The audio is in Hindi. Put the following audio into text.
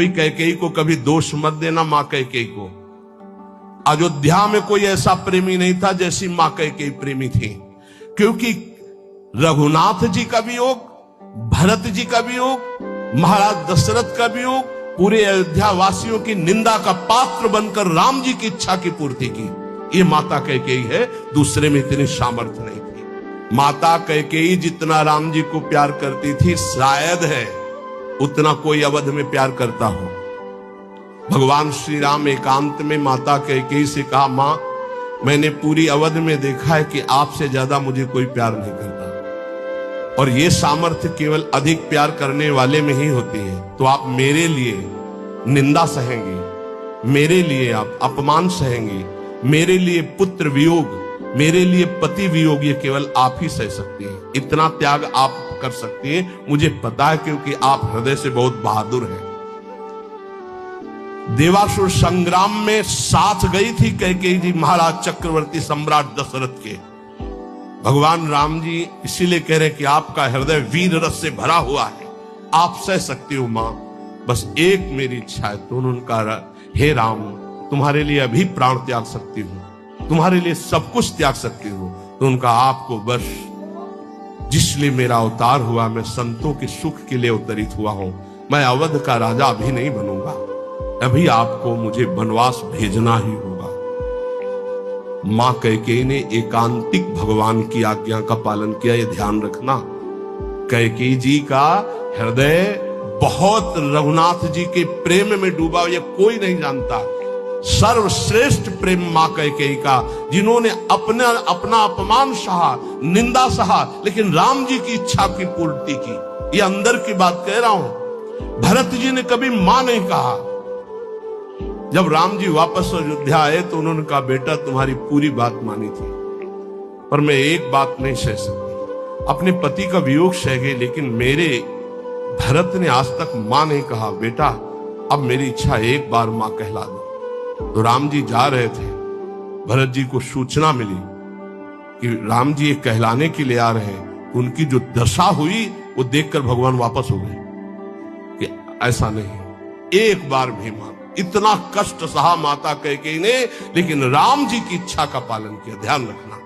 कोई कैकेयी को कभी दोष मत देना। मां कैकेयी को अयोध्या में कोई ऐसा प्रेमी नहीं था जैसी मां कैकेयी प्रेमी थी, क्योंकि रघुनाथ जी का वियोग, भरत जी का वियोग, महाराज दशरथ का वियोग, पूरे अयोध्या वासियों की निंदा का पात्र बनकर राम जी की इच्छा की पूर्ति की। ये माता कैकेयी है, दूसरे में इतनी सामर्थ्य नहीं थी। माता कैकेयी जितना राम जी को प्यार करती थी, शायद है उतना कोई अवध में प्यार करता हो। भगवान श्री राम एकांत में माता कैकेयी से कहा, मां मैंने पूरी अवध में देखा है कि आपसे ज्यादा मुझे कोई प्यार नहीं करता, और ये सामर्थ्य केवल अधिक प्यार करने वाले में ही होती है। तो आप मेरे लिए निंदा सहेंगे, मेरे लिए आप अपमान सहेंगे, मेरे लिए पुत्र वियोग, मेरे लिए पति वियोग, ये केवल आप ही सह सकती हैं। इतना त्याग आप कर सकती हैं, मुझे पता है, क्योंकि आप हृदय से बहुत बहादुर हैं। देवासुर संग्राम में साथ गई थी कैकेयी जी महाराज चक्रवर्ती सम्राट दशरथ के। भगवान राम जी इसीलिए कह रहे हैं कि आपका हृदय वीर रस से भरा हुआ है, आप सह सकती हो मां, बस एक मेरी इच्छा है। तो उन्होंने कहा, हे राम तुम्हारे लिए अभी प्राण त्याग सकती हूं, तुम्हारे लिए सब कुछ त्याग सकती हूं। तो उनका आपको बस जिसलिए मेरा अवतार हुआ, मैं संतों के सुख के लिए अवतरित हुआ हूं, मैं अवध का राजा अभी नहीं बनूंगा, अभी आपको मुझे वनवास भेजना ही होगा। मां कैकेयी ने एकांतिक भगवान की आज्ञा का पालन किया, ये ध्यान रखना। कैकेयी जी का हृदय बहुत रघुनाथ जी के प्रेम में डूबा, ये कोई नहीं जानता। सर्वश्रेष्ठ प्रेम मां कैकेयी का, जिन्होंने अपना अपमान सहा, निंदा सहा, लेकिन राम जी की इच्छा की पूर्ति की। ये अंदर की बात कह रहा हूं। भरत जी ने कभी मां नहीं कहा। जब राम जी वापस अयोध्या आए तो उन्होंने कहा, बेटा तुम्हारी पूरी बात मानी थी, पर मैं एक बात नहीं सह सकती। अपने पति का वियोग सह गई, लेकिन मेरे भरत ने आज तक मां नहीं कहा। बेटा अब मेरी इच्छा एक बार मां कहला दो। तो राम जी जा रहे थे, भरत जी को सूचना मिली कि राम जी ये कहलाने के लिए आ रहे हैं। उनकी जो दशा हुई वो देखकर भगवान वापस हो गए कि ऐसा नहीं, एक बार भी मान। इतना कष्ट सहा माता कैकेयी ने, लेकिन राम जी की इच्छा का पालन किया। ध्यान रखना।